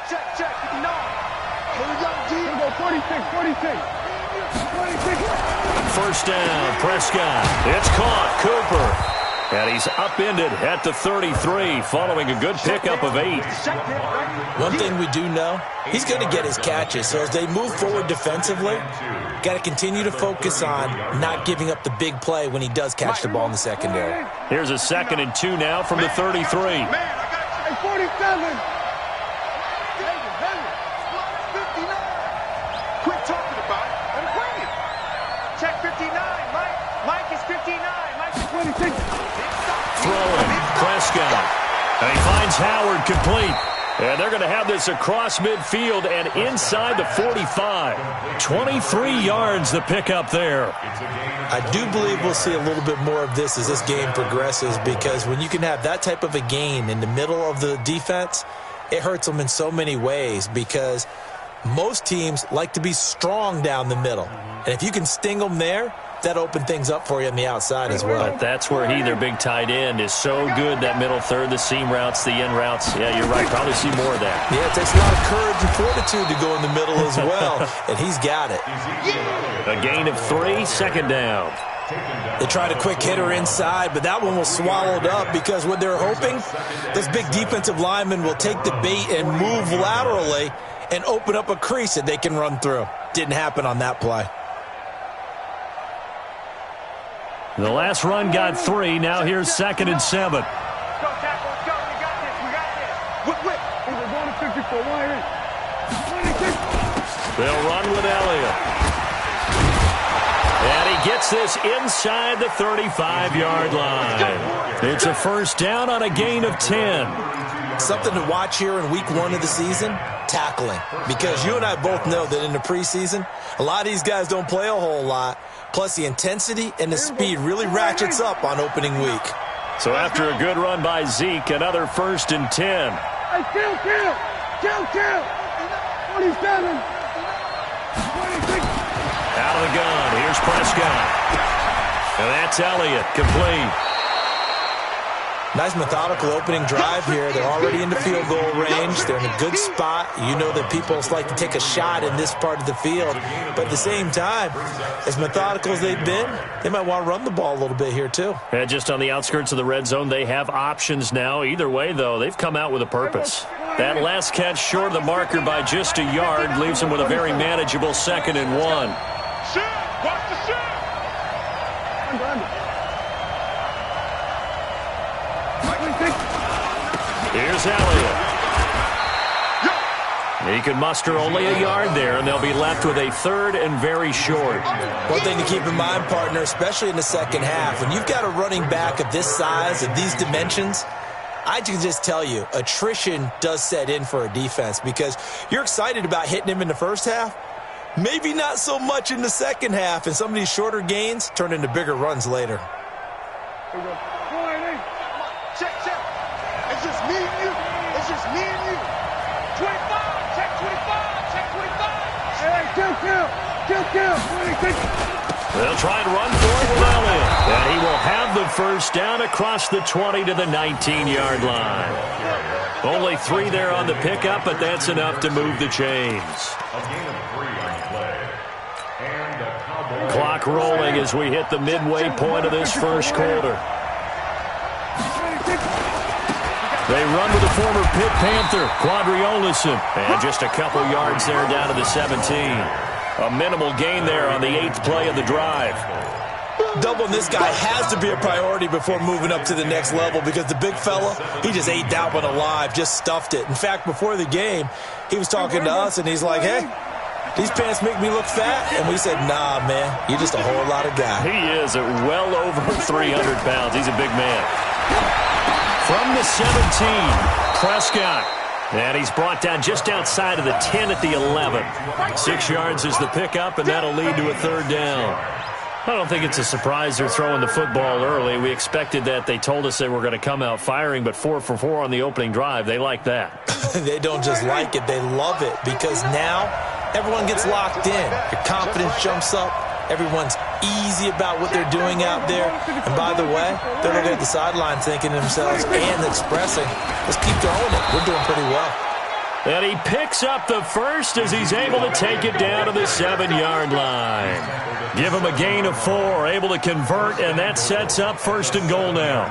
Check, check, 59. 46. First down, Prescott. It's caught, Cooper. And he's upended at the 33 following a good pickup of 8. One thing we do know, he's going to get his catches. So as they move forward defensively, got to continue to focus on not giving up the big play when he does catch the ball in the secondary. Here's a 2nd and 2 now from the 33. 47. Quit talking about it and bring it. Check 59. Mike is 59. Mike is 26. Throwing, Prescott. And he finds Howard complete. And they're going to have this across midfield and inside the 45. 23 yards the pickup there. I do believe we'll see a little bit more of this as this game progresses, because when you can have that type of a gain in the middle of the defense, it hurts them in so many ways, because most teams like to be strong down the middle. And if you can sting them there, that opened things up for you on the outside as well. But that's where their big tight end, is so good, that middle third, the seam routes, the end routes. Yeah, you're right. Probably see more of that. Yeah, it takes a lot of courage and fortitude to go in the middle as well, and he's got it. A gain of 3, 2nd down. They tried a quick hitter inside, but that one was swallowed up, because what they're hoping, this big defensive lineman will take the bait and move laterally and open up a crease that they can run through. Didn't happen on that play. The last run got 3. Now here's 2nd and 7. Go, tackle. Let's go. We got this. We got this. Whip. We're going to 54. They'll run with Elliott. And he gets this inside the 35-yard line. It's a first down on a gain of 10. Something to watch here in week 1 of the season, tackling. Because you and I both know that in the preseason, a lot of these guys don't play a whole lot. Plus, the intensity and the speed really ratchets up on opening week. So after a good run by Zeke, another 1st and 10. Hey, kill. 27. 26. Out of the gun, here's Prescott. And that's Elliott, complete. Nice methodical opening drive here. They're already in the field goal range. They're in a good spot. You know that people like to take a shot in this part of the field. But at the same time, as methodical as they've been, they might want to run the ball a little bit here too. And just on the outskirts of the red zone, they have options now. Either way, though, they've come out with a purpose. That last catch short of the marker by just a yard leaves them with a very manageable 2nd and 1. Shoot! Watch the shoot! Here's Elliott. He can muster only a yard there, and they'll be left with a 3rd and very short. One thing to keep in mind, partner, especially in the second half, when you've got a running back of this size, of these dimensions, I can just tell you, attrition does set in for a defense, because you're excited about hitting him in the first half, maybe not so much in the second half, and some of these shorter gains turn into bigger runs later. Check. It's just me and you. 25. Check 25. Hey, kill. 26. They'll try and run for it with Elliott. And he will have the first down across the 20 to the 19-yard line. Only 3 there on the pickup, but that's enough to move the chains. Clock rolling as we hit the midway point of this first quarter. They run with the former Pitt Panther, Quadriolison. And just a couple yards there down to the 17. A minimal gain there on the 8th play of the drive. Doubling this guy has to be a priority before moving up to the next level, because the big fella, he just ate that one alive, just stuffed it. In fact, before the game, he was talking to us, and he's like, hey, these pants make me look fat. And we said, nah, man, you're just a whole lot of guy. He is at well over 300 pounds. He's a big man. From the 17, Prescott. And he's brought down just outside of the 10 at the 11. 6 yards is the pickup, and that'll lead to a 3rd down. I don't think it's a surprise they're throwing the football early. We expected that. They told us they were going to come out firing, but 4 for 4 on the opening drive. They like that. They don't just like it. They love it, because now everyone gets locked in. Your confidence jumps up. Everyone's easy about what they're doing out there. And by the way, they're looking at the sideline thinking to themselves and expressing, let's keep throwing it. We're doing pretty well. And he picks up the first as he's able to take it down to the 7-yard line. Give him a gain of 4, able to convert, and that sets up 1st and goal now.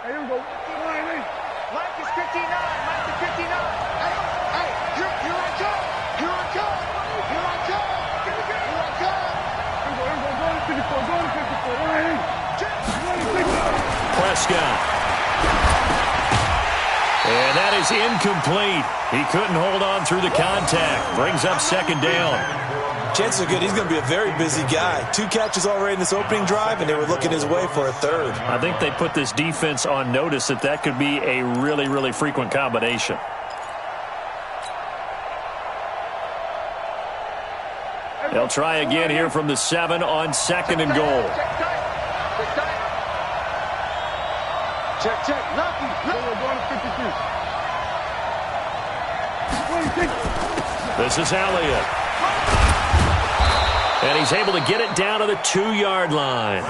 Mike is 59. Mike is 59. Hey, you're on top. You're on top. You're on top. You're on top. Prescott. And that is incomplete. He couldn't hold on through the contact. Brings up 2nd down. Chances are good he's going to be a very busy guy. 2 catches already in this opening drive, and they were looking his way for a 3rd. I think they put this defense on notice that could be a really, really frequent combination. They'll try again here from the 7 on 2nd and goal. Check. Nothing. This is Elliott. And he's able to get it down to the 2-yard line.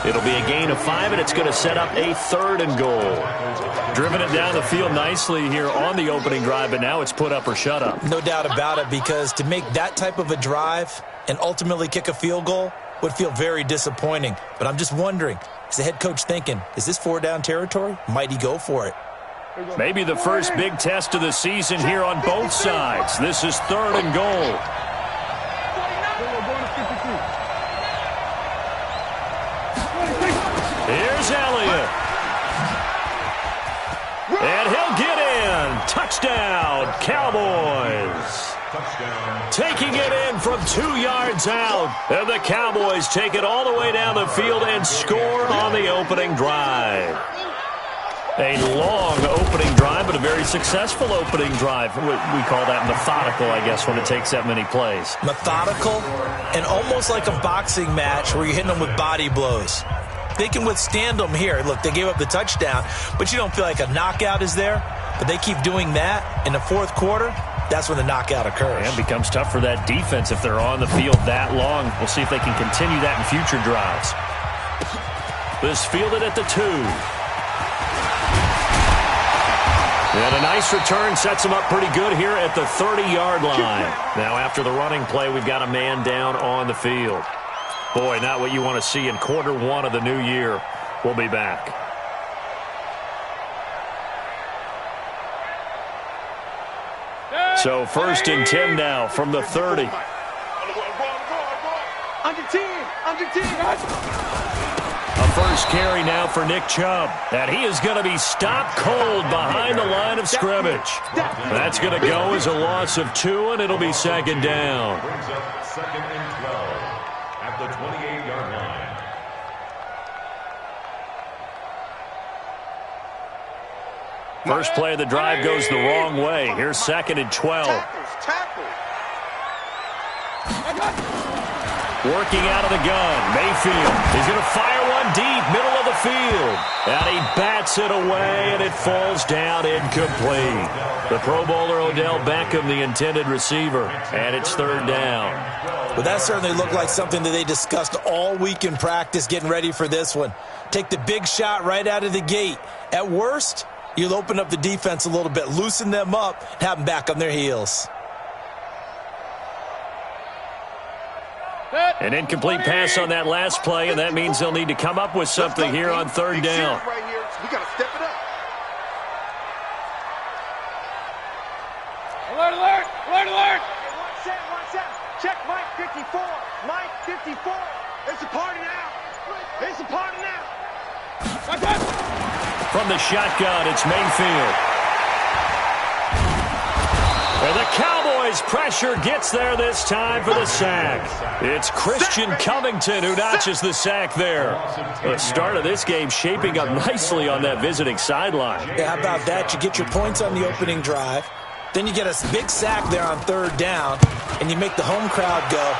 It'll be a gain of 5, and it's going to set up a 3rd and goal. Driven it down the field nicely here on the opening drive, but now it's put up or shut up. No doubt about it, because to make that type of a drive and ultimately kick a field goal would feel very disappointing. But I'm just wondering, is the head coach thinking, is this 4-down territory? Might he go for it? Maybe the first big test of the season here on both sides. This is 3rd and goal. Here's Elliott. And he'll get in. Touchdown, Cowboys. Taking it in from 2 yards out. And the Cowboys take it all the way down the field and score on the opening drive. A long opening drive, but a very successful opening drive. We call that methodical, I guess, when it takes that many plays. Methodical and almost like a boxing match where you're hitting them with body blows. They can withstand them here. Look, they gave up the touchdown, but you don't feel like a knockout is there. But they keep doing that in the 4th quarter. That's when the knockout occurs. And it becomes tough for that defense if they're on the field that long. We'll see if they can continue that in future drives. This fielded at the 2. And a nice return sets him up pretty good here at the 30-yard line. Now, after the running play, we've got a man down on the field. Boy, not what you want to see in quarter 1 of the new year. We'll be back. So 1st and 10 now from the 30. Under 10. A first carry now for Nick Chubb. And he is going to be stopped cold behind the line of scrimmage. That's going to go as a loss of 2, and it'll be 2nd down. Brings up 2nd and 12 at the 28-yard line. First play of the drive goes the wrong way. Here's 2nd and 12. Tackle. Working out of the gun, Mayfield. He's going to fire one deep, middle of the field. And he bats it away, and it falls down incomplete. The Pro Bowler Odell Beckham, the intended receiver, and it's 3rd down. Well, that certainly looked like something that they discussed all week in practice getting ready for this one. Take the big shot right out of the gate. At worst, you'll open up the defense a little bit, loosen them up, and have them back on their heels. An incomplete pass on that last play, and that means they'll need to come up with something here on 3rd down. Right here. We got to step it up. Alert, alert, alert, alert. One set. Check Mike 54. Mike 54. It's a party now. It's a party now. From the shotgun, it's Mayfield. And the Cowboys' pressure gets there this time for the sack. It's Christian Covington who notches the sack there. The start of this game shaping up nicely on that visiting sideline. Yeah, how about that? You get your points on the opening drive. Then you get a big sack there on 3rd down, and you make the home crowd go.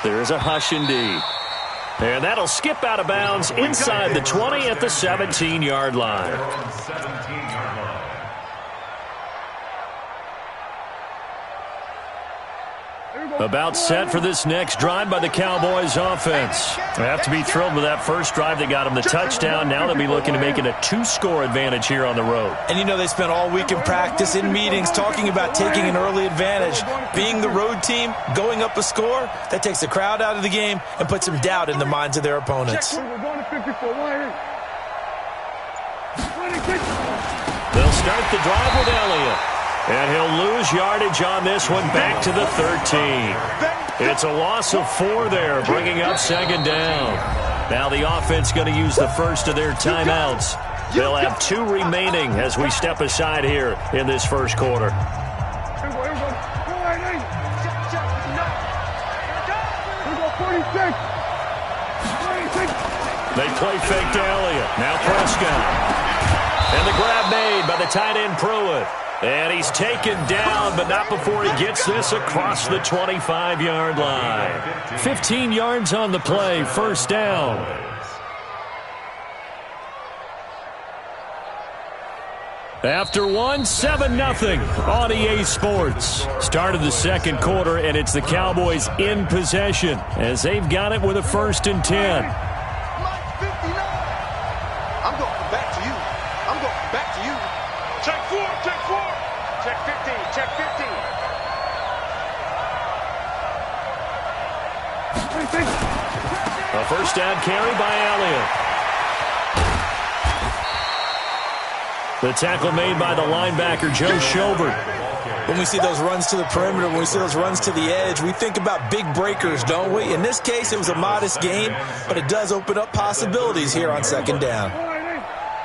There's a hush indeed. And that'll skip out of bounds inside the 20 at the 17-yard line. About set for this next drive by the Cowboys offense. They have to be thrilled with that first drive that got them the touchdown. Now they'll be looking to make it a 2-score advantage here on the road. And you know they spent all week in practice, in meetings, talking about taking an early advantage. Being the road team, going up a score, that takes the crowd out of the game and puts some doubt in the minds of their opponents. They'll start the drive with Elliott. And he'll lose yardage on this one back to the 13. It's a loss of 4 there, bringing up second down. Now the offense going to use the first of their timeouts. They'll have 2 remaining as we step aside here in this first quarter. They play fake to Elliott. Now Prescott. And the grab made by the tight end Pruitt. And he's taken down, but not before he gets this across the 25-yard line. 15 yards on the play, first down. After 7-0 on EA Sports. Started the second quarter, and it's the Cowboys in possession as they've got it with a 1st and 10. I'm going back to you. I'm going back to you. Check 4, check 4. Check 15, check 15. A first down carry by Elliott. The tackle made by the linebacker, Joe Schobert. When we see those runs to the perimeter, when we see those runs to the edge, we think about big breakers, don't we? In this case, it was a modest gain, but it does open up possibilities here on second down.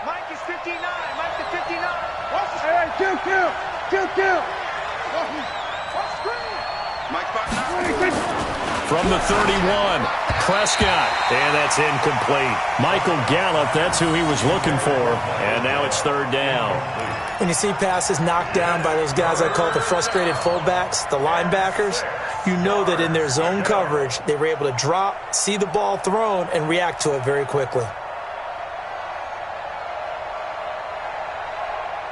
Mike is 59. Mike is 59. Hey, kill. Mike 59. From the 31, Prescott, and that's incomplete. Michael Gallup, that's who he was looking for, and now it's 3rd down. When you see passes knocked down by those guys I call the frustrated fullbacks, the linebackers, you know that in their zone coverage, they were able to drop, see the ball thrown, and react to it very quickly.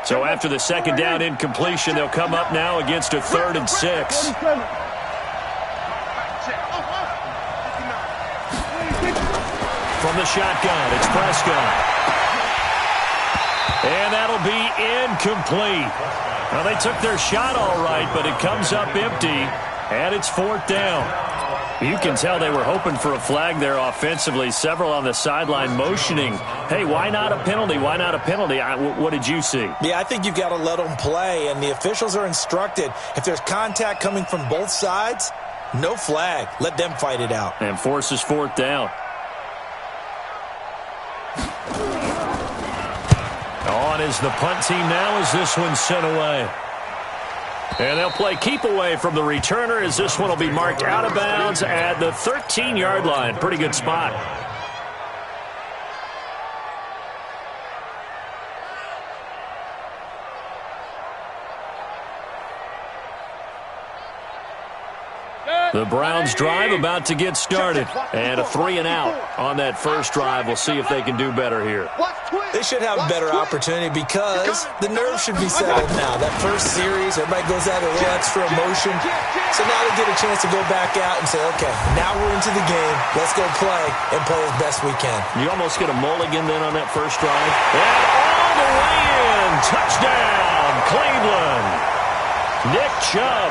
So after the second down incompletion, they'll come up now against a 3rd and 6. From the shotgun, it's Prescott. And that'll be incomplete. Well, they took their shot all right, but it comes up empty, and it's 4th down. You can tell they were hoping for a flag there offensively. Several on the sideline motioning, hey, why not a penalty? Why not a penalty? What did you see? Yeah, I think you've got to let them play, and the officials are instructed, if there's contact coming from both sides, no flag. Let them fight it out. And forces 4th down. On is the punt team now as this one's sent away. And they'll play keep away from the returner as this one will be marked out of bounds at the 13-yard line. Pretty good spot. The Browns drive about to get started. And a 3-and-out on that first drive. We'll see if they can do better here. They should have a better opportunity because the nerves should be settled now. That first series, everybody goes out a little extra emotion. So now they get a chance to go back out and say, okay, now we're into the game. Let's go play and play as best we can. You almost get a mulligan then on that first drive. And all the way in. Touchdown, Cleveland. Nick Chubb,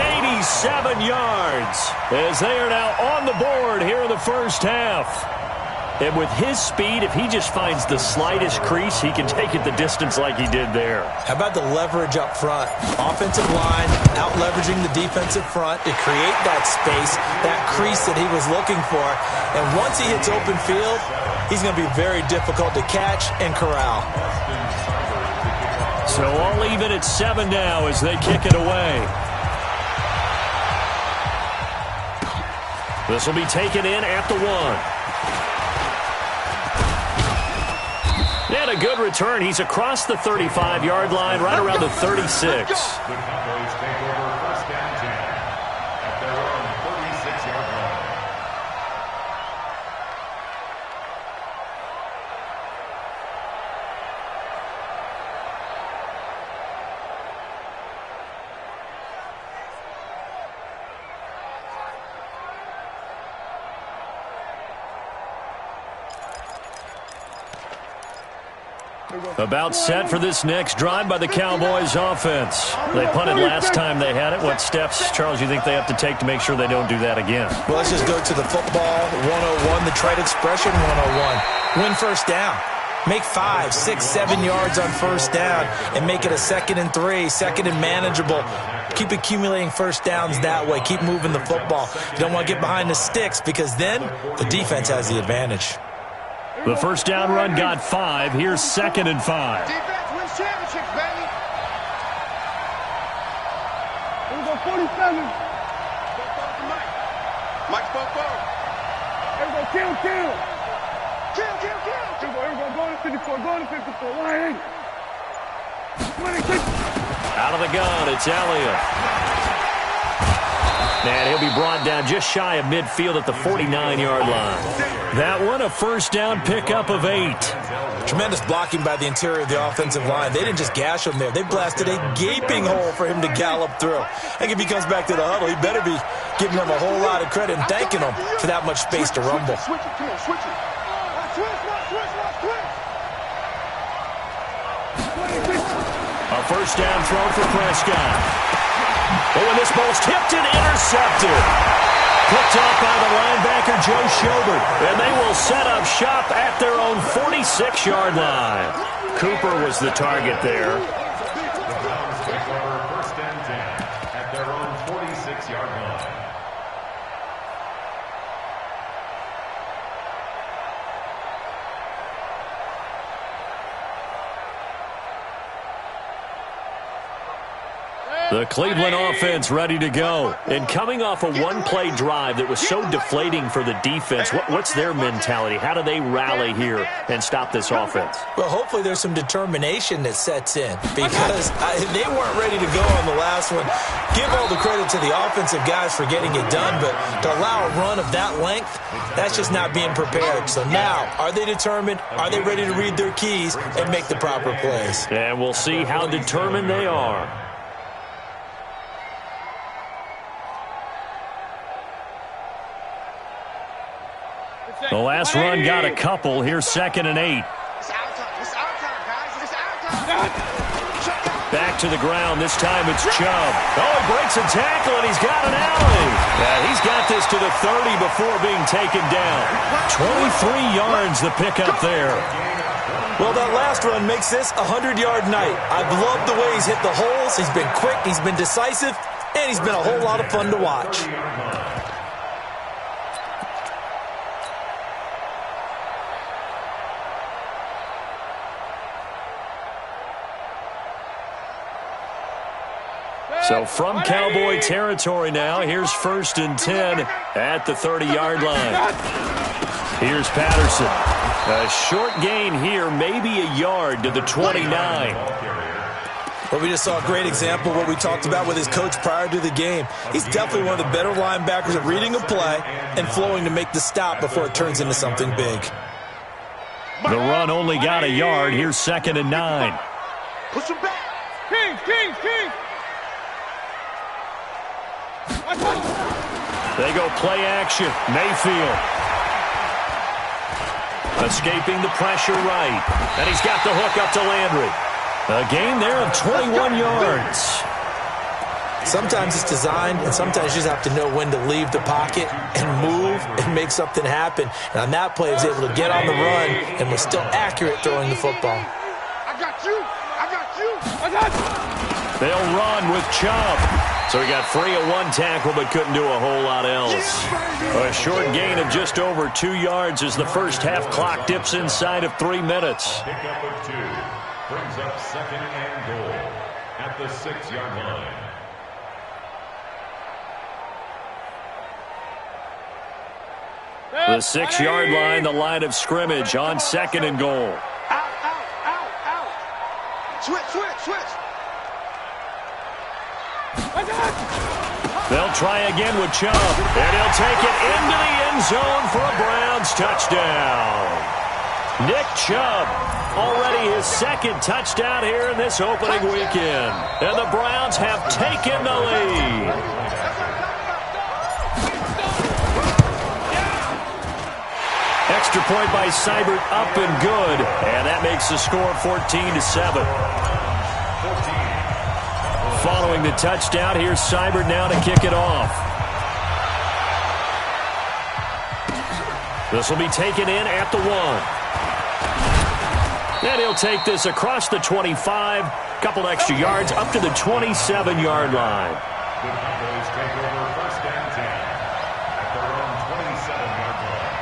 87 yards, as they are now on the board here in the first half. And with his speed, if he just finds the slightest crease, he can take it the distance like he did there. How about the leverage up front? Offensive line out-leveraging the defensive front to create that space, that crease that he was looking for. And once he hits open field, he's going to be very difficult to catch and corral. So all even at 7 now as they kick it away. This will be taken in at the 1. And a good return. He's across the 35-yard line, right around the 36. The Cowboys take over 1st and 10 at their own 36-yard line. About set for this next drive by the Cowboys offense. They punted last time they had it. What steps, Charles, you think they have to take to make sure they don't do that again? Well, let's just go to the football 101, the trade expression 101. Win first down. Make 5, 6, 7 yards on first down and make it a 2nd and 3, 2nd and manageable. Keep accumulating first downs that way. Keep moving the football. You don't want to get behind the sticks because then the defense has the advantage. The first down run got 5. Here's 2nd and 5. Defense wins championships, baby. Here we go, 47. Mike spoke forward. Here we go, kill. Kill. Here we go, go to 54, go to 54. 180. Out of the gun, it's Elliott. And he'll be brought down just shy of midfield at the 49-yard line. That one, a first down pickup of 8. Tremendous blocking by the interior of the offensive line. They didn't just gash him there. They blasted a gaping hole for him to gallop through. I think if he comes back to the huddle, he better be giving them a whole lot of credit and thanking them for that much space to rumble. Switch it, come on, switch it. A first down throw for Prescott. Oh, and this ball's tipped and intercepted. Picked up by the linebacker, Joe Schobert. And they will set up shop at their own 46-yard line. Cooper was the target there. The Browns take over 1st and 10 at their own 46-yard line. The Cleveland offense ready to go. And coming off a one-play drive that was so deflating for the defense, what's their mentality? How do they rally here and stop this offense? Well, hopefully there's some determination that sets in because they weren't ready to go on the last one. Give all the credit to the offensive guys for getting it done, but to allow a run of that length, that's just not being prepared. So now, are they determined? Are they ready to read their keys and make the proper plays? And we'll see how determined they are. The last run got a couple. Here's 2nd and 8. It's our time. It's our time, guys. It's our time. Back to the ground. This time it's Chubb. Oh, he breaks a tackle, and he's got an alley. Yeah, he's got this to the 30 before being taken down. 23 yards the pickup there. Well, that last run makes this a 100-yard night. I've loved the way he's hit the holes. He's been quick. He's been decisive. And he's been a whole lot of fun to watch. So from Cowboy territory now, here's 1st and 10 at the 30-yard line. Here's Patterson. A short gain here, maybe a yard to the 29. Well, we just saw a great example of what we talked about with his coach prior to the game. He's definitely one of the better linebackers at reading a play and flowing to make the stop before it turns into something big. The run only got a yard. Here's 2nd and 9. Push him back. King. They go play action. Mayfield. Escaping the pressure right. And he's got the hook up to Landry. A gain there of 21 yards. Sometimes it's designed, and sometimes you just have to know when to leave the pocket and move and make something happen. And on that play, he was able to get on the run and was still accurate throwing the football. I got you. They'll run with Chubb. So he got free of one tackle but couldn't do a whole lot else. A short gain of just over 2 yards as the first half clock dips inside of 3 minutes. Pickup of 2 brings up 2nd and goal at the 6-yard line. The 6-yard line, the line of scrimmage on 2nd and goal. Out. Switch. They'll try again with Chubb, and he'll take it into the end zone for a Browns touchdown. Nick Chubb, already his 2nd touchdown here in this opening weekend. And the Browns have taken the lead. Extra point by Seibert up and good. And that makes the score 14-7. Following the touchdown, here's Seibert now to kick it off. This will be taken in at the 1. And he'll take this across the 25. Couple extra yards up to the 27-yard line. The Cowboys take over first and 10 at their own 27-yard line.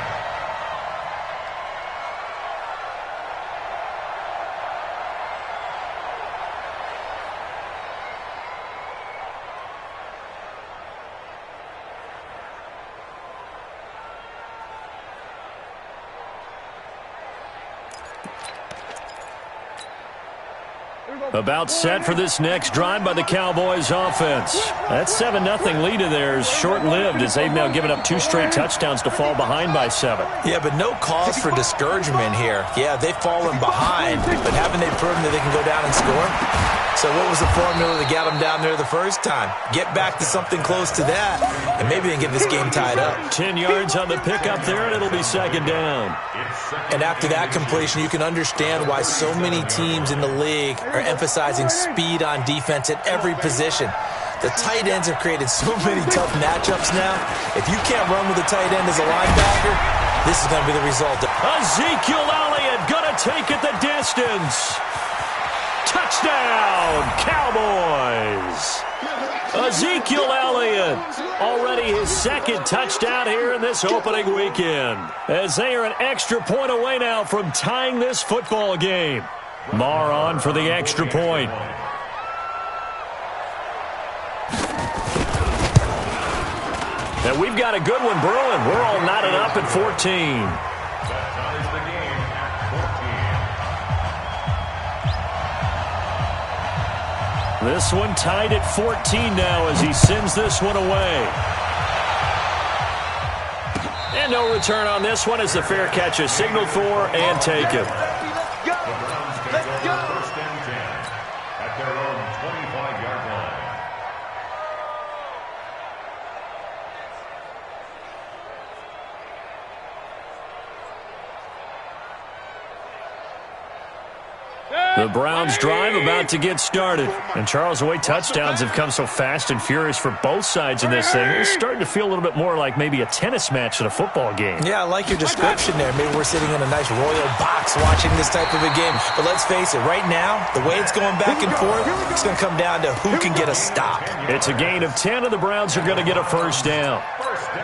About set for this next drive by the Cowboys offense. That 7-0 lead of theirs short-lived as they've now given up 2 straight touchdowns to fall behind by 7. Yeah, but no cause for discouragement here. Yeah, they've fallen behind, but haven't they proven that they can go down and score? So what was the formula that got them down there the first time? Get back to something close to that, and maybe they can get this game tied up. 10 yards on the pickup there, and it'll be second down. And after that completion, you can understand why so many teams in the league are emphasizing speed on defense at every position. The tight ends have created so many tough matchups now. If you can't run with a tight end as a linebacker, this is going to be the result. Ezekiel Elliott going to take it the distance. Touchdown, Cowboys! Ezekiel Elliott, already his second touchdown here in this opening weekend, as they are an extra point away now from tying this football game. Marr on for the extra point. And we've got a good one brewing. We're all knotted up at 14. That ties the game at 14. This one tied at 14 now as he sends this one away. And no return on this one as the fair catch is signaled for and taken. The Browns take over first and 10 at their own 25-yard line. The Browns drive about to get started. And Charles, the way touchdowns have come so fast and furious for both sides in this thing, it's starting to feel a little bit more like maybe a tennis match at a football game. Yeah, I like your description there. Maybe we're sitting in a nice royal box watching this type of a game. But let's face it, right now, the way it's going back and forth, it's going to come down to who can get a stop. It's a gain of 10, and the Browns are going to get a first down.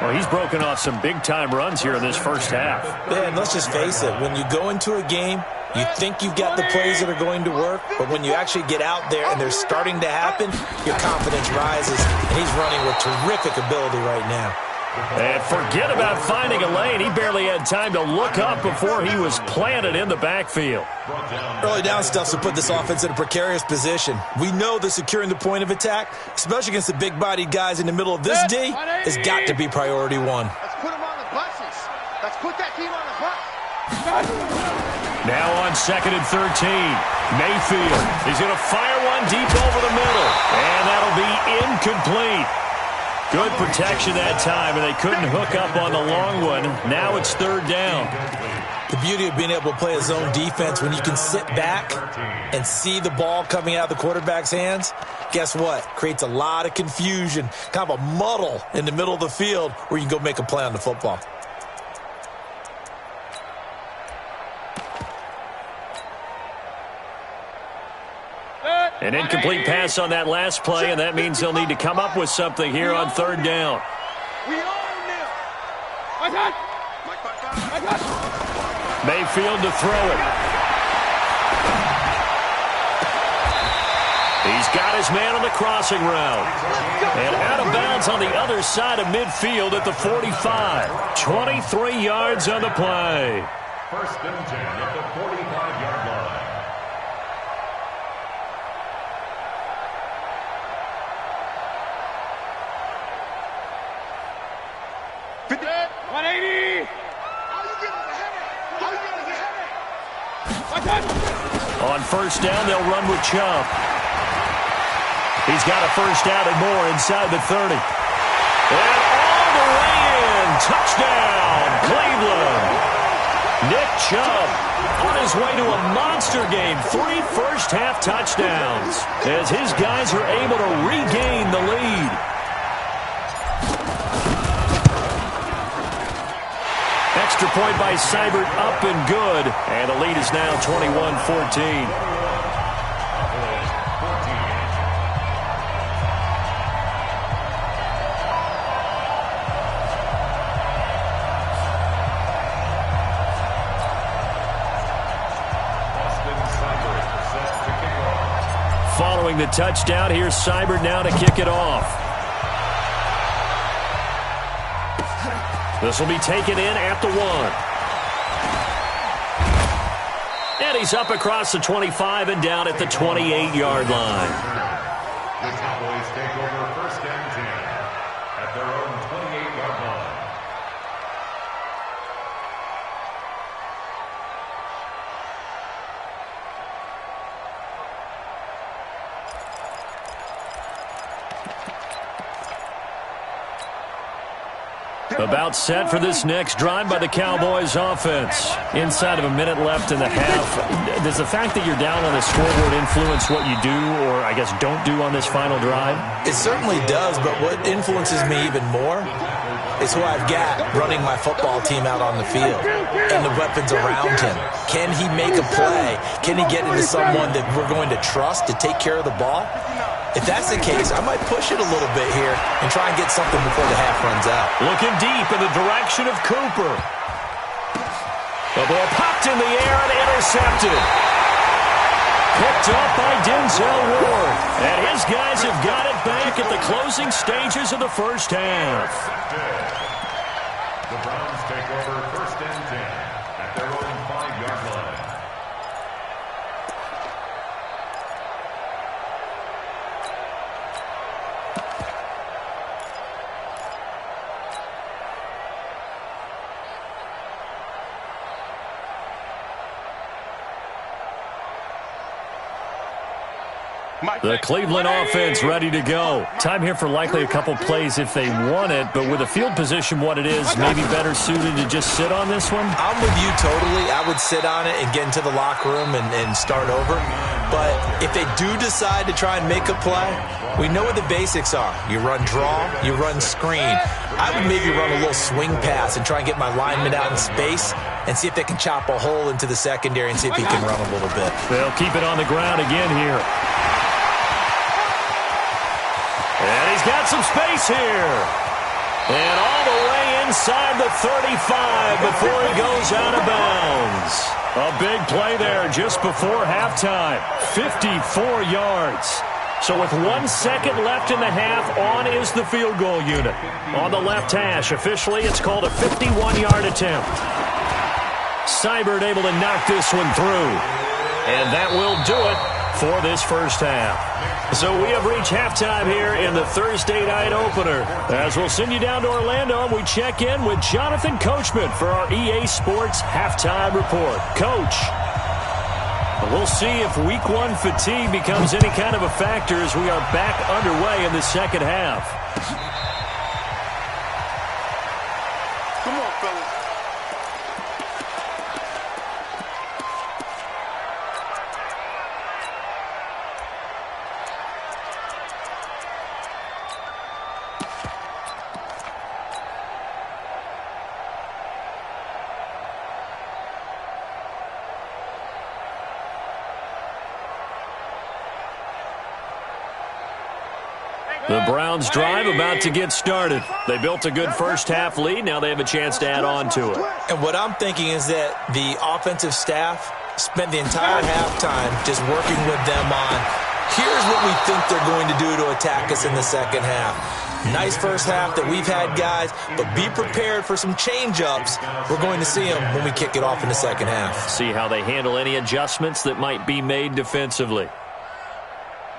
Well, he's broken off some big-time runs here in this first half. Yeah, and let's just face it, when you go into a game, you think you've got the plays that are going to work, but when you actually get out there and they're starting to happen, your confidence rises, and he's running with terrific ability right now. And forget about finding a lane. He barely had time to look up before he was planted in the backfield. Early down stuff to put this offense in a precarious position. We know that securing the point of attack, especially against the big-bodied guys in the middle of this D, has got to be priority one. Let's put them on the buses. Let's put that team on the bus. Now on 2nd and 13, Mayfield is going to fire one deep over the middle, and that'll be incomplete. Good protection that time, and they couldn't hook up on the long one. Now it's 3rd down. The beauty of being able to play a zone defense when you can sit back and see the ball coming out of the quarterback's hands, guess what? Creates a lot of confusion, kind of a muddle in the middle of the field where you can go make a play on the football. An incomplete pass on that last play, and that means they'll need to come up with something here on 3rd down. We own them. Mayfield to throw it. He's got his man on the crossing route. And out of bounds on the other side of midfield at the 45. 23 yards on the play. First and 10 at the 45-yard line. On 1st down, they'll run with Chubb. He's got a first down and more inside the 30. And all the way in. Touchdown, Cleveland. Chubb on his way to a monster game. 3 first-half touchdowns as his guys are able to regain the lead. Extra point by Seibert, up and good. And the lead is now 21-14. Following the touchdown, here's Seibert now to kick it off. This will be taken in at the 1. And he's up across the 25 and down at the 28-yard line. The Cowboys take over first and 10 at their own 28-yard line. About set for this next drive by the Cowboys offense. Inside of a minute left in the half. Does the fact that you're down on the scoreboard influence what you do, or I guess don't do on this final drive? It certainly does, but what influences me even more is who I've got running my football team out on the field and the weapons around him. Can he make a play? Can he get into someone that we're going to trust to take care of the ball? If that's the case, I might push it a little bit here and try and get something before the half runs out. Looking deep in the direction of Cooper. The ball popped in the air and intercepted. Picked up by Denzel Ward. And his guys have got it back at the closing stages of the first half. The Browns take over first and 10 at their own 5-yard line. The Cleveland offense ready to go. Time here for likely a couple plays if they want it, but with the field position what it is, maybe better suited to just sit on this one? I'm with you totally. I would sit on it and get into the locker room and start over. But if they do decide to try and make a play, we know what the basics are. You run draw, you run screen. I would maybe run a little swing pass and try and get my lineman out in space and see if they can chop a hole into the secondary and see if he can run a little bit. They'll keep it on the ground again here. And he's got some space here. And all the way inside the 35 before he goes out of bounds. A big play there just before halftime. 54 yards. So with 1 second left in the half, on is the field goal unit. On the left hash, officially it's called a 51-yard attempt. Seibert able to knock this one through. And that will do it for this first half. So we have reached halftime here in the Thursday night opener. As we'll send you down to Orlando, and we check in with Jonathan Coachman for our EA Sports Halftime Report. Coach, we'll see if Week 1 fatigue becomes any kind of a factor as we are back underway in the second half. Come on, fellas. The Browns drive about to get started. They built a good first half lead. Now they have a chance to add on to it. And what I'm thinking is that the offensive staff spent the entire halftime just working with them on, here's what we think they're going to do to attack us in the second half. Nice first half that we've had, guys, but be prepared for some change-ups. We're going to see them when we kick it off in the second half. See how they handle any adjustments that might be made defensively.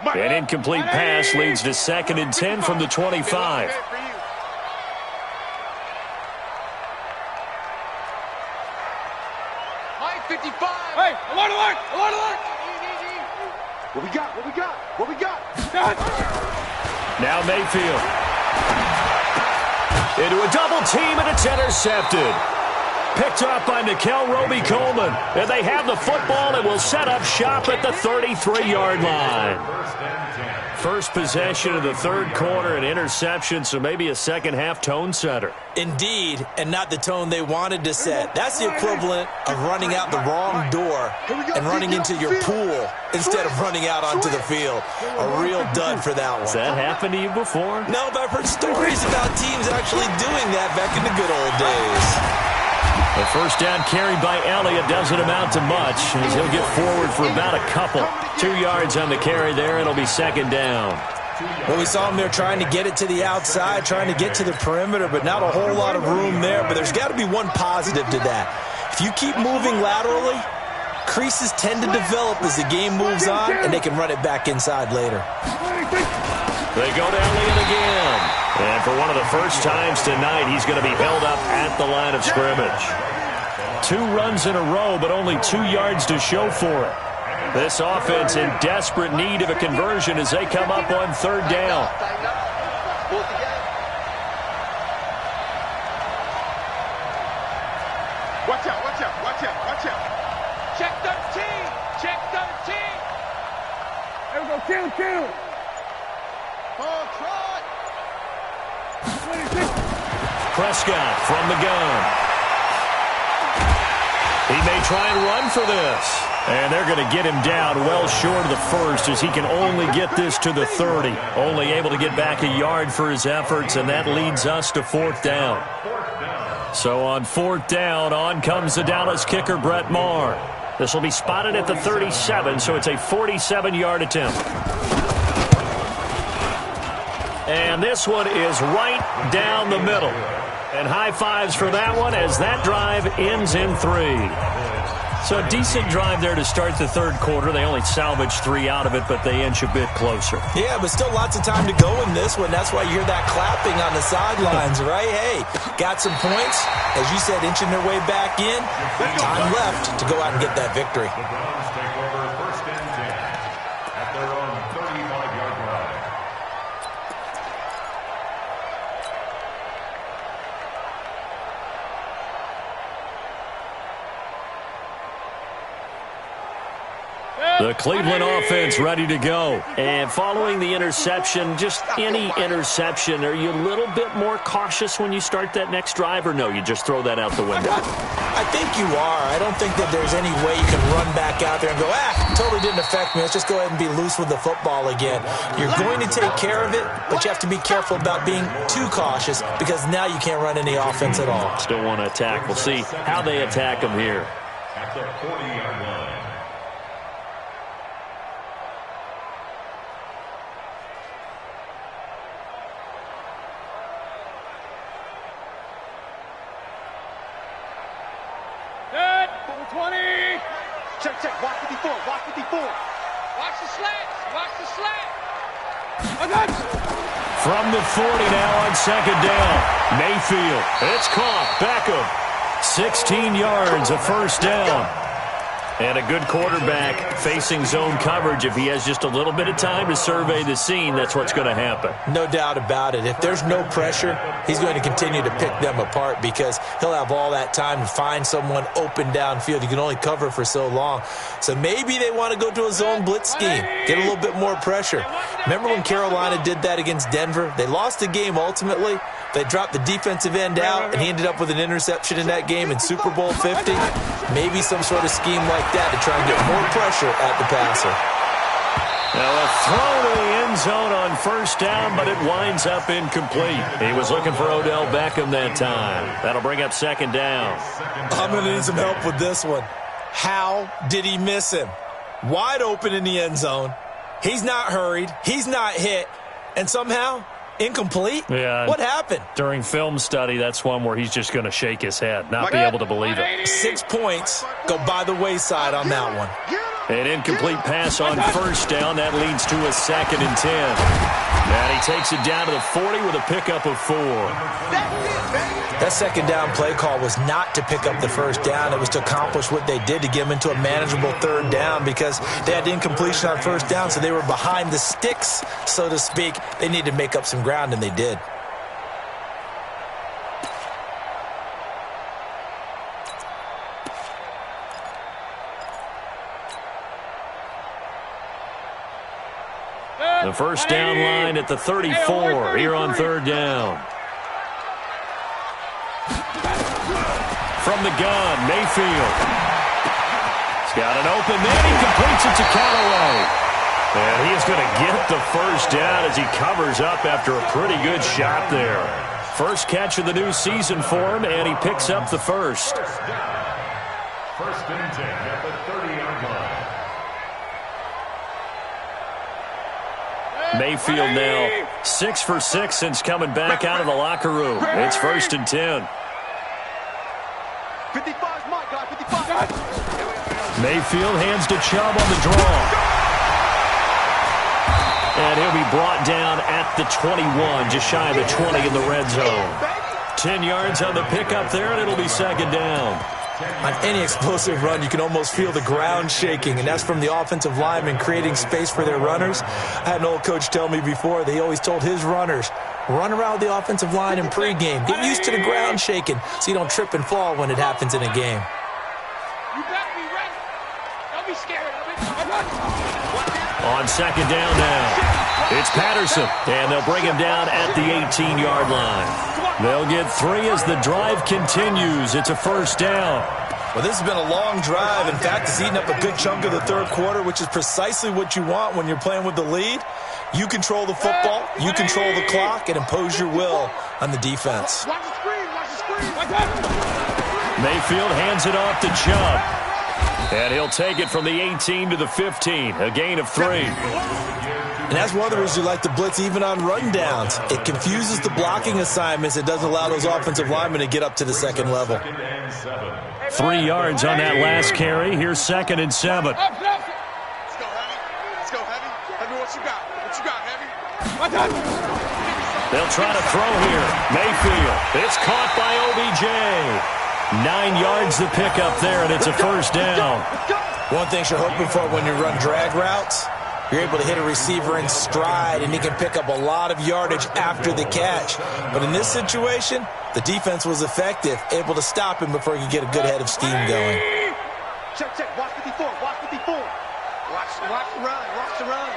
An incomplete pass leads to 2nd and 10 from the 25. Mike 55. Hey, alert, alert, alert, alert. What we got? What we got? What we got? Now Mayfield. Into a double team, and it's intercepted. picked off by Nickel Roby-Coleman. And they have the football and will set up shop at the 33-yard line. First possession of the third quarter, an interception, so maybe a second-half tone setter. Indeed, and not the tone they wanted to set. That's the equivalent of running out the wrong door and running into your pool instead of running out onto the field. A real dud for that one. Has that happened to you before? No, but I've heard stories about teams actually doing that back in the good old days. The first down carried by Elliott doesn't amount to much, as he'll get forward for about a couple. 2 yards on the carry there. It'll be second down. Well, we saw him there trying to get it to the outside, trying to get to the perimeter, but not a whole lot of room there. But there's got to be one positive to that. If you keep moving laterally, creases tend to develop as the game moves on, and they can run it back inside later. They go to Elliott again. And for one of the first times tonight, he's going to be held up at the line of scrimmage. 2 runs in a row, but only 2 yards to show for it. This offense in desperate need of a conversion as they come up on third down. Watch out, watch out, watch out, watch out. Check 13, check 13. There we go, kill. Oh, try. Prescott from the gun. He may try and run for this. And they're going to get him down well short of the first as he can only get this to the 30. Only able to get back a yard for his efforts, and that leads us to fourth down. So on fourth down, on comes the Dallas kicker, Brett Maher. This will be spotted at the 37, so it's a 47-yard attempt. And this one is right down the middle. And high fives for that one as that drive ends in 3. So a decent drive there to start the third quarter. They only salvaged 3 out of it, but they inch a bit closer. Yeah, but still lots of time to go in this one. That's why you hear that clapping on the sidelines, right? Hey, got some points. As you said, inching their way back in. Time left to go out and get that victory. The Browns take over first and 10 at their own 35-yard line. The Cleveland offense ready to go. And following the interception, just any interception, are you a little bit more cautious when you start that next drive, or no, you just throw that out the window? I think you are. I don't think that there's any way you can run back out there and go, totally didn't affect me. Let's just go ahead and be loose with the football again. You're going to take care of it, but you have to be careful about being too cautious because now you can't run any offense at all. Still want to attack. We'll see how they attack them here. At the 40-yard line. Check, block 54, block 54. Watch the slats, watch the slat. From the 40 now on second down. Mayfield, it's caught. Beckham, 16 yards, a first down. And a good quarterback facing zone coverage. If he has just a little bit of time to survey the scene, that's what's going to happen. No doubt about it. If there's no pressure, he's going to continue to pick them apart because he'll have all that time to find someone open downfield. You can only cover for so long. So maybe they want to go to a zone blitz scheme, get a little bit more pressure. Remember when Carolina did that against Denver? They lost the game ultimately. They dropped the defensive end out, and he ended up with an interception in that game in Super Bowl 50. Maybe some sort of scheme like that to try and get more pressure at the passer. Now a throw to the end zone on first down, but it winds up incomplete. He was looking for Odell Beckham that time. That'll bring up second down. I'm going to need some help with this one. How did he miss him? Wide open in the end zone. He's not hurried. He's not hit. And somehow, incomplete? Yeah. What happened? During film study, that's one where he's just going to shake his head, not be able to believe it. 6 points go by the wayside on that one. An incomplete pass on first down. That leads to a 2nd and 10. And he takes it down to the 40 with a pickup of 4. That second down play call was not to pick up the first down. It was to accomplish what they did to get them into a manageable third down because they had incompletion on first down, so they were behind the sticks, so to speak. They needed to make up some ground, and they did. The first down line at the 34 here on third down. From the gun, Mayfield. He's got an open man. He completes it to Callaway. And he is going to get the first down as he covers up after a pretty good shot there. First catch of the new season for him, and he picks up the first. First and 10 at the 30-yard line. Mayfield now 6 for 6 since coming back out of the locker room. It's first and 10. 55's my guy, 55. Mayfield hands to Chubb on the draw. And he'll be brought down at the 21, just shy of the 20 in the red zone. 10 yards on the pickup there, and it'll be second down. On any explosive run, you can almost feel the ground shaking, and that's from the offensive linemen creating space for their runners. I had an old coach tell me before, they always told his runners, run around the offensive line in pregame. Get used to the ground shaking so you don't trip and fall when it happens in a game. You better be ready. Don't be scared of it. On second down now, it's Patterson, and they'll bring him down at the 18-yard line. They'll get 3 as the drive continues. It's a first down. Well, this has been a long drive. In fact, it's eaten up a good chunk of the third quarter, which is precisely what you want when you're playing with the lead. You control the football, you control the clock, and impose your will on the defense. Watch the screen, watch the screen. Mayfield hands it off to Chubb. And he'll take it from the 18 to the 15, a gain of 3. And that's one of the reasons you like to blitz even on rundowns. It confuses the blocking assignments. It doesn't allow those offensive linemen to get up to the second level. 3 yards on that last carry. Here's second and 7. Let's go, Heavy. Let's go, Heavy. Heavy, what you got? What you got, Heavy? They'll try to throw here. Mayfield. It's caught by OBJ. 9 yards the pickup there, and it's a first down. One thing you're hoping for when you run drag routes, you're able to hit a receiver in stride, and he can pick up a lot of yardage after the catch. But in this situation, the defense was effective, able to stop him before he could get a good head of steam going. Check, check. Watch 54. Watch 54. Watch the run. Watch the run.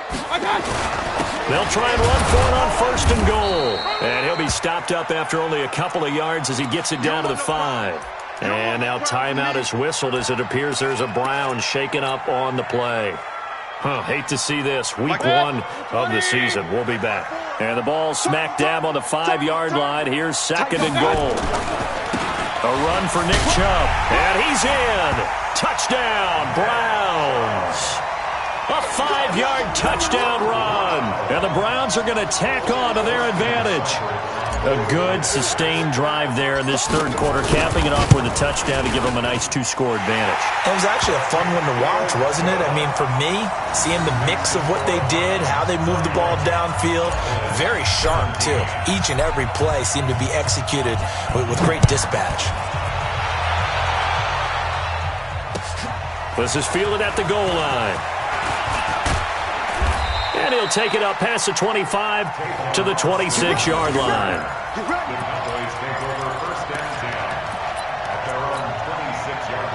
They'll try and run for it on first and goal. And he'll be stopped up after only a couple of yards as he gets it down to the 5. And now timeout is whistled as it appears there's a Brown shaken up on the play. Hate to see this. Week 1 of the season. We'll be back. And the ball smack dab on the 5-yard line. Here's second and goal. A run for Nick Chubb. And he's in. Touchdown, Browns. A 5-yard touchdown run. And the Browns are going to tack on to their advantage. A good, sustained drive there in this third quarter, capping it off with a touchdown to give them a nice 2-score advantage. It was actually a fun one to watch, wasn't it? I mean, for me, seeing the mix of what they did, how they moved the ball downfield, very sharp, too. Each and every play seemed to be executed with great dispatch. This is fielded at the goal line. And he'll take it up past the 25 to the 26-yard line. The Cowboys take over first and 10 at their own 26-yard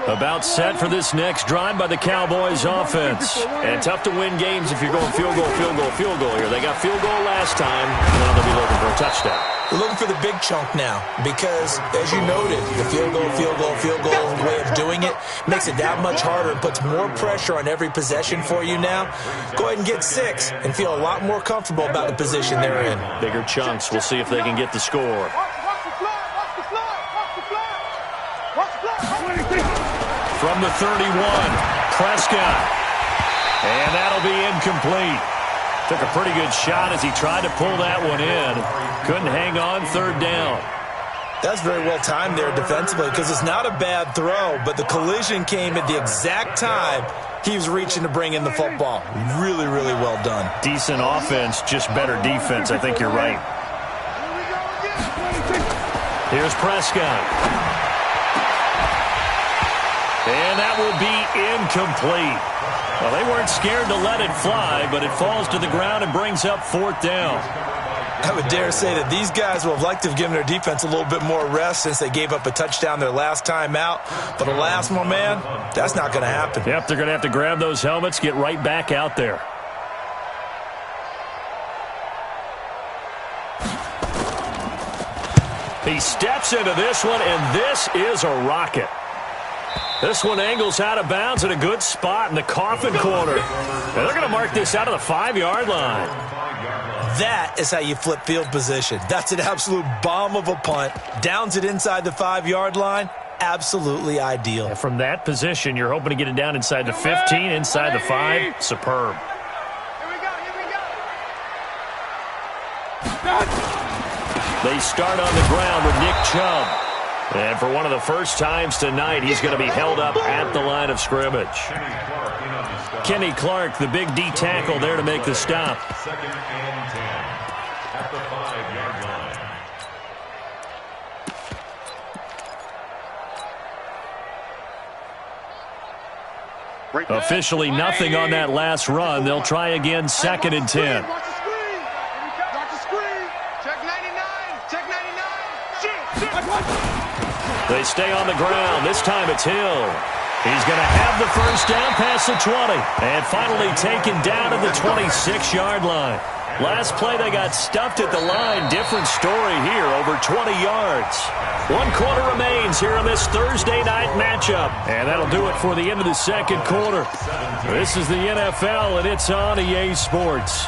line. About set for this next drive by the Cowboys offense. And tough to win games if you're going field goal here. They got field goal last time, and now they'll be looking for a touchdown. We're looking for the big chunk now because, as you noted, the field goal way of doing it makes it that much harder and puts more pressure on every possession for you now. Go ahead and get 6 and feel a lot more comfortable about the position they're in. Bigger chunks. We'll see if they can get the score. Watch the flag. Watch the flag. Watch the flag. Watch the flag. From the 31, Prescott. And that'll be incomplete. Took a pretty good shot as he tried to pull that one in. Couldn't hang on, third down. That's very well timed there defensively because it's not a bad throw, but the collision came at the exact time he was reaching to bring in the football. Really, really well done. Decent offense, just better defense. I think you're right. Here's Prescott. And that will be incomplete. Well, they weren't scared to let it fly, but it falls to the ground and brings up fourth down. I would dare say that these guys will have liked to have given their defense a little bit more rest since they gave up a touchdown their last time out. But alas, my man, that's not going to happen. Yep, they're going to have to grab those helmets, get right back out there. He steps into this one, and this is a rocket. This one angles out of bounds at a good spot in the coffin corner. And they're going to mark this out of the 5-yard line. That is how you flip field position. That's an absolute bomb of a punt. Downs it inside the 5-yard line. Absolutely ideal. And from that position, you're hoping to get it down inside the 15, inside the 5. Superb. Here we go. They start on the ground with Nick Chubb. And for one of the first times tonight, he's going to be held up at the line of scrimmage. Kenny Clark, the big D tackle there to make the stop. 2nd and 10 at the 5-yard line. Officially nothing on that last run. They'll try again 2nd and 10. Watch the screen. Watch the screen. Check 99. Check 99. Shoot. They stay on the ground. This time it's Hill. He's going to have the first down past the 20. And finally taken down at the 26-yard line. Last play they got stuffed at the line. Different story here, over 20 yards. 1 quarter remains here in this Thursday night matchup. And that'll do it for the end of the 2nd quarter. This is the NFL, and it's on EA Sports.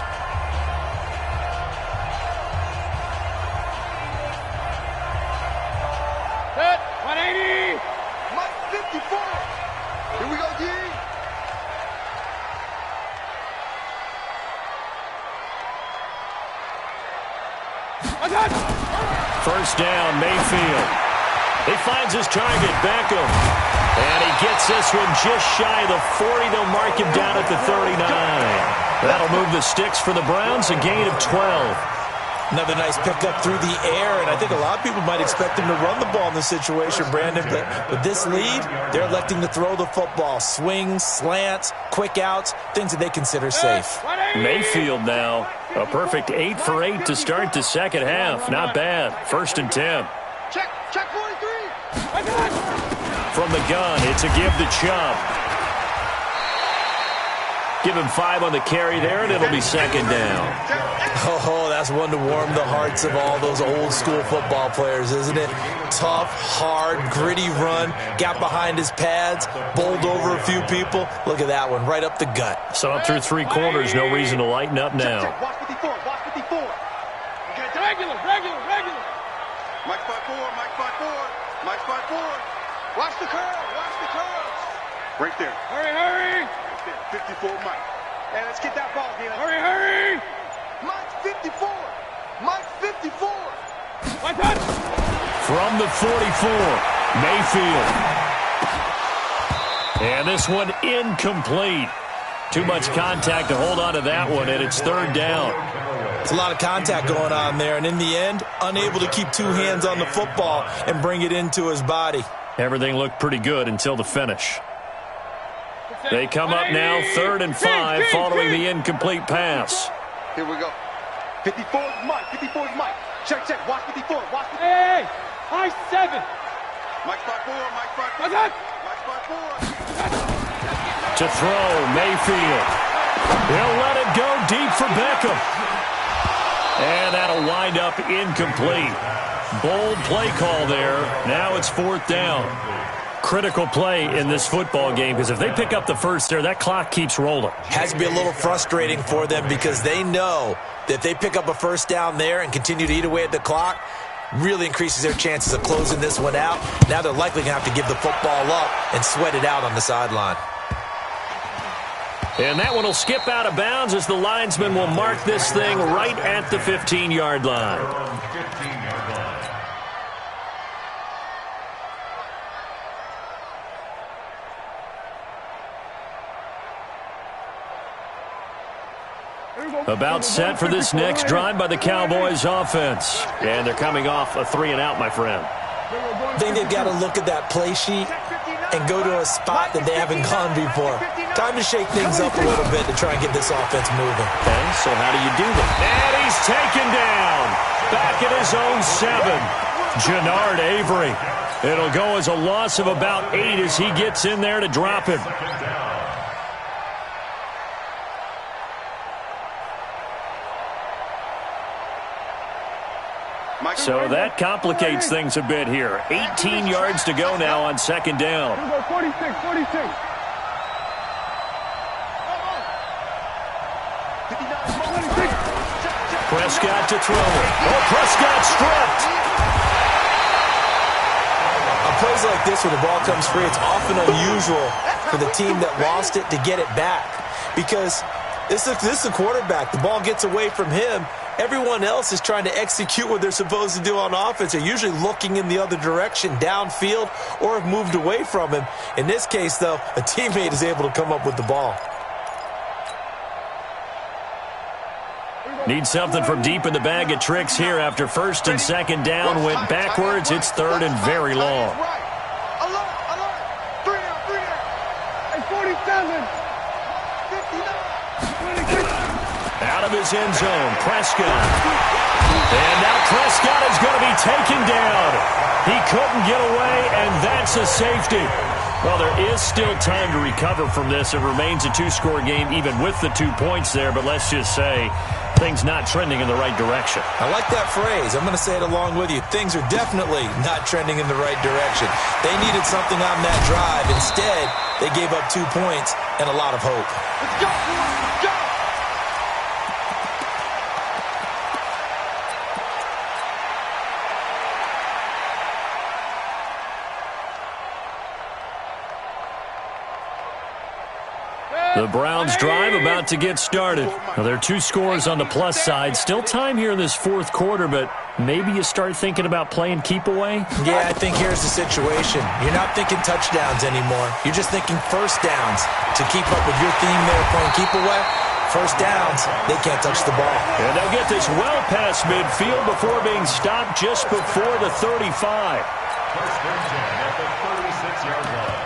First down, Mayfield. He finds his target, Beckham. And he gets this one just shy of the 40. They'll mark him down at the 39. That'll move the sticks for the Browns, a gain of 12. Another nice pickup through the air, and I think a lot of people might expect him to run the ball in this situation, Brandon. But with this lead, they're electing to throw the football. Swings, slants, quick outs, things that they consider safe. Mayfield now, a perfect 8 for 8 to start the second half. Not bad. 1st and 10. Check 43. From the gun, it's a give to Chubb. Give him 5 on the carry there, and it'll be 2nd down. Oh, that's one to warm the hearts of all those old-school football players, isn't it? Tough, hard, gritty run, got behind his pads, bowled over a few people. Look at that one, right up the gut. So up through 3 quarters, no reason to lighten up now. Watch 54, watch 54. Okay, regular. Mike 5-4, Mike 5-4, Mike 5-4. Watch the curves. Right there. Hurry. 54, Mike. Hey, let's get that ball, Dylan. Hurry. Mike 54. Mike 54. Like that. From the 44, Mayfield. And this one incomplete. Too much contact to hold on to that one, and it's 3rd down. It's a lot of contact going on there, and in the end, unable to keep 2 hands on the football and bring it into his body. Everything looked pretty good until the finish. They come up now 3rd and 5 following the incomplete pass. Here we go. 54 is Mike. Check. Watch 54. Watch 54. Hey. Mike 7. Mike 5-4. Mike 5-4. Mike 5-4. To throw, Mayfield. He'll let it go deep for Beckham. And that'll wind up incomplete. Bold play call there. Now it's 4th down. Critical play in this football game, because if they pick up the first there, that clock keeps rolling. Has to be a little frustrating for them because they know that if they pick up a first down there and continue to eat away at the clock, really increases their chances of closing this one out. Now they're likely going to have to give the football up and sweat it out on the sideline. And that one will skip out of bounds as the linesman will mark this thing right at the 15-yard line. 15-yard line. About set for this next drive by the Cowboys offense. And they're coming off a 3-and-out, my friend. I think they've got to look at that play sheet and go to a spot that they haven't gone before. Time to shake things up a little bit to try and get this offense moving. Okay, so how do you do that? And he's taken down. Back at his own 7. Jannard Avery. It'll go as a loss of about 8 as he gets in there to drop him. So that complicates things a bit here. 18 yards to go now on second down. 46. Prescott to throw it. Oh, Prescott stripped. On plays like this where the ball comes free, it's often unusual for the team that lost it to get it back. Because this is the quarterback. The ball gets away from him. Everyone else is trying to execute what they're supposed to do on offense. They're usually looking in the other direction, downfield, or have moved away from him. In this case, though, a teammate is able to come up with the ball. Need something from deep in the bag of tricks here after first and second down went backwards. It's third and very long. Alert. 3 down. 47. 59. Out of his end zone, Prescott. And now Prescott is going to be taken down. He couldn't get away, and that's a safety. Well, there is still time to recover from this. It remains a 2-score game even with the 2 points there, but let's just say things not trending in the right direction. I like that phrase. I'm going to say it along with you. Things are definitely not trending in the right direction. They needed something on that drive. Instead, they gave up 2 points and a lot of hope. Let's go. The Browns drive about to get started. Now, there are 2 scores on the plus side. Still time here in this fourth quarter, but maybe you start thinking about playing keep away? Yeah, I think here's the situation. You're not thinking touchdowns anymore. You're just thinking first downs. To keep up with your theme there playing keep away, first downs, they can't touch the ball. And they'll get this well past midfield before being stopped just before the 35. First and 10 at the 36-yard line.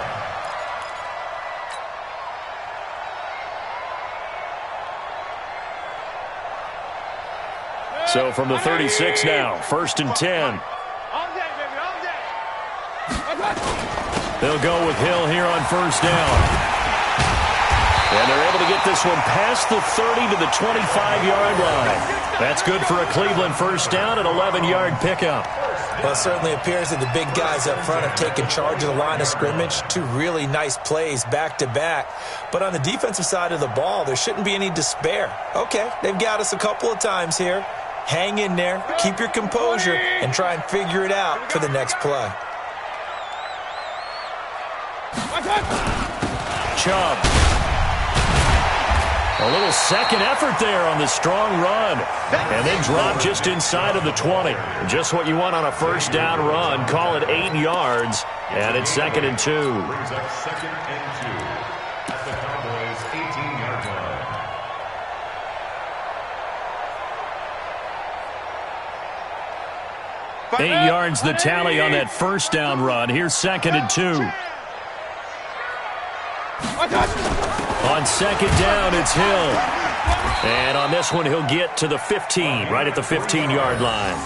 So from the 36 now, first and 10. All day, baby, all day. They'll go with Hill here on first down. And they're able to get this one past the 30 to the 25-yard line. That's good for a Cleveland first down, an 11-yard pickup. Well, it certainly appears that the big guys up front have taken charge of the line of scrimmage. 2 really nice plays back-to-back. But on the defensive side of the ball, there shouldn't be any despair. Okay, they've got us a couple of times here. Hang in there, keep your composure, and try and figure it out for the next play. Chubb. A little second effort there on the strong run. And then drop just inside of the 20. Just what you want on a first down run. Call it 8 yards. And it's second and 2. Brings up second and 2 at the Cowboys' 18-yard line. 8 yards the tally on that first down run. Here's second and 2. On second down, it's Hill. And on this one, he'll get to the 15, right at the 15-yard line.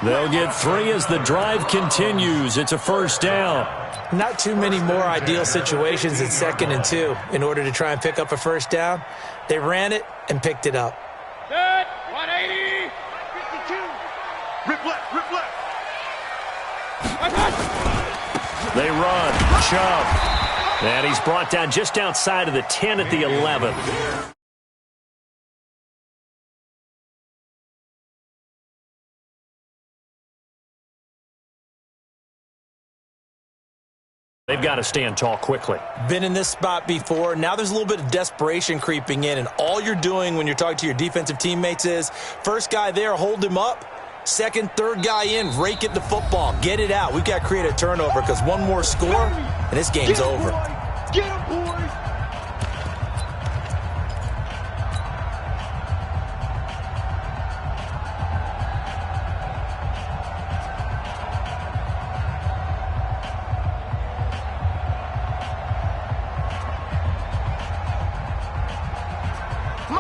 They'll get 3 as the drive continues. It's a first down. Not too many more ideal situations at second and 2 in order to try and pick up a first down. They ran it and picked it up. Set, 180, 52. Rip left. They run. Chubb. And he's brought down just outside of the 10 at the 11. They've got to stand tall quickly. Been in this spot before. Now there's a little bit of desperation creeping in, and all you're doing when you're talking to your defensive teammates is, first guy there, hold him up. Second, third guy in, rake it to football. Get it out. We've got to create a turnover because one more score, and this game's over. Get him, boys.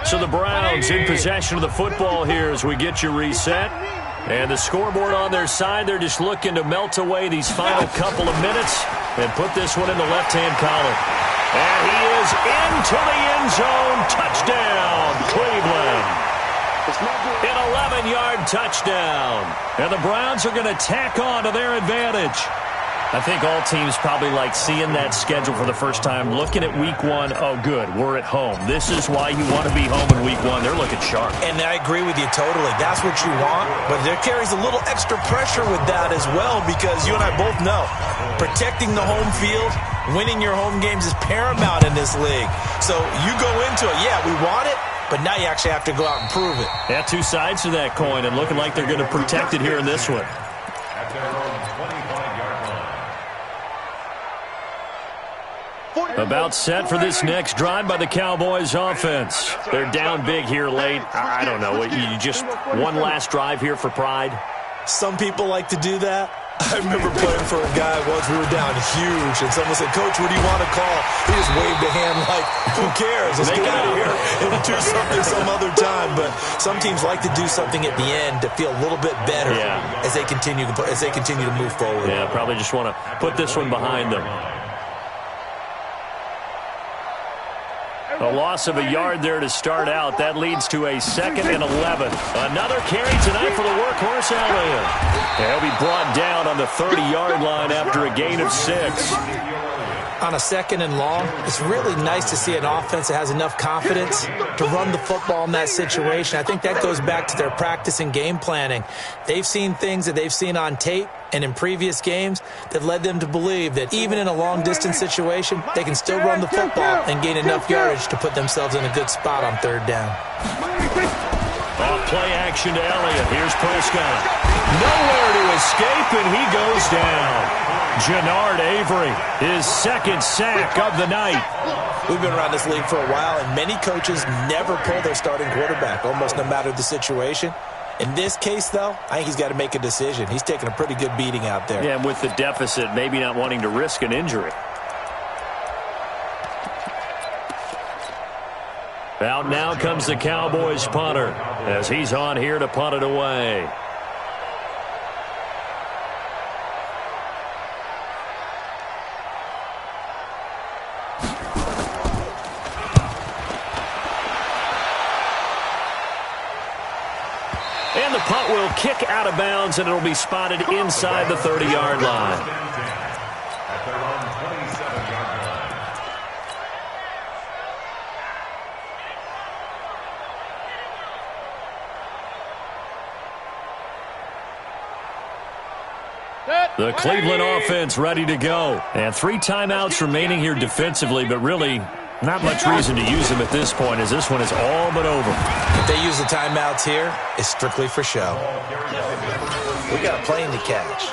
So the Browns in possession of the football here as we get you reset. And the scoreboard on their side, they're just looking to melt away these final couple of minutes and put this one in the left-hand column. And he is into the end zone. Touchdown, Cleveland. An 11-yard touchdown. And the Browns are going to tack on to their advantage. I think all teams probably like seeing that schedule for the first time, looking at week one. Oh, good, we're at home. This is why you want to be home in week one. They're looking sharp. And I agree with you totally. That's what you want, but there carries a little extra pressure with that as well because you and I both know protecting the home field, winning your home games is paramount in this league. So you go into it, yeah, we want it, but now you actually have to go out and prove it. Yeah, two sides to that coin, and looking like they're going to protect it here in this one. At their own 25-yard line. About set for this next drive by the Cowboys offense. They're down big here late. I don't know. You just one last drive here for pride? Some people like to do that. I remember playing for a guy once. We were down huge, and someone said, "Coach, what do you want to call?" He just waved a hand like, "Who cares? Let's get out of here and do something some other time." But some teams like to do something at the end to feel a little bit better as they continue to move forward. Yeah, probably just want to put this one behind them. A loss of a yard there to start out. That leads to a 2nd and 11. Another carry tonight for the workhorse Elliott. He'll be brought down on the 30-yard line after a gain of 6. On a 2nd and long, it's really nice to see an offense that has enough confidence to run the football in that situation. I think that goes back to their practice and game planning. They've seen things that they've seen on tape and in previous games that led them to believe that even in a long-distance situation, they can still run the football and gain enough yardage to put themselves in a good spot on 3rd down. Off play action to Elliott. Here's Prescott. Nowhere to escape, and he goes down. Jannard Avery, his 2nd sack of the night. We've been around this league for a while, and many coaches never pull their starting quarterback, almost no matter the situation. In this case, though, I think he's got to make a decision. He's taking a pretty good beating out there. Yeah, and with the deficit, maybe not wanting to risk an injury. Out now comes the Cowboys punter as he's on here to punt it away. And the punt will kick out of bounds, and it'll be spotted inside the 30-yard line. At their own 27-yard line. The Cleveland offense ready to go. And 3 timeouts remaining here defensively, but really not much reason to use them at this point, as this one is all but over. If they use the timeouts here, it's strictly for show. We got a plane to catch.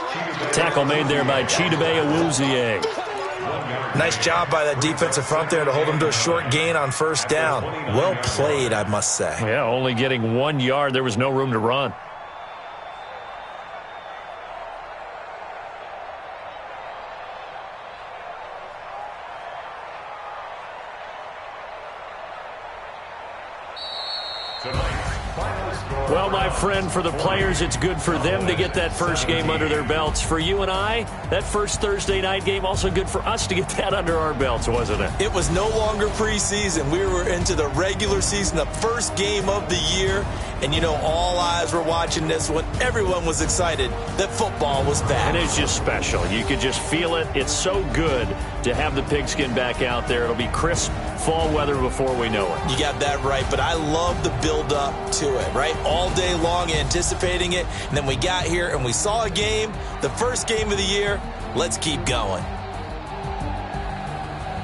Tackle made there by Chidobe Awuzie. Nice job by that defensive front there to hold him to a short gain on 1st down. Well played, I must say. Yeah, only getting 1 yard. There was no room to run. Well, my friend, for the players, it's good for them to get that first game under their belts. For you and I, that first Thursday night game, also good for us to get that under our belts, wasn't it? It was no longer preseason. We were into the regular season, the first game of the year. And, you know, all eyes were watching this one. Everyone was excited that football was back. And it's just special. You could just feel it. It's so good to have the pigskin back out there. It'll be crisp fall weather before we know it. You got that right, but I love the build-up to it, right? All day long anticipating it, and then we got here and we saw a game, the first game of the year. Let's keep going.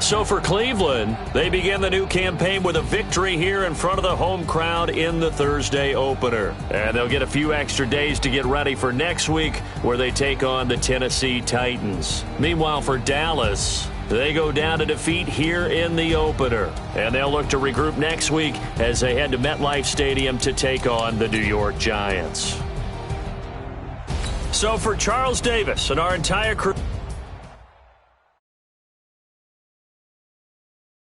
So for Cleveland, they begin the new campaign with a victory here in front of the home crowd in the Thursday opener. And they'll get a few extra days to get ready for next week, where they take on the Tennessee Titans. Meanwhile, for Dallas, they go down to defeat here in the opener. And they'll look to regroup next week as they head to MetLife Stadium to take on the New York Giants. So for Charles Davis and our entire crew,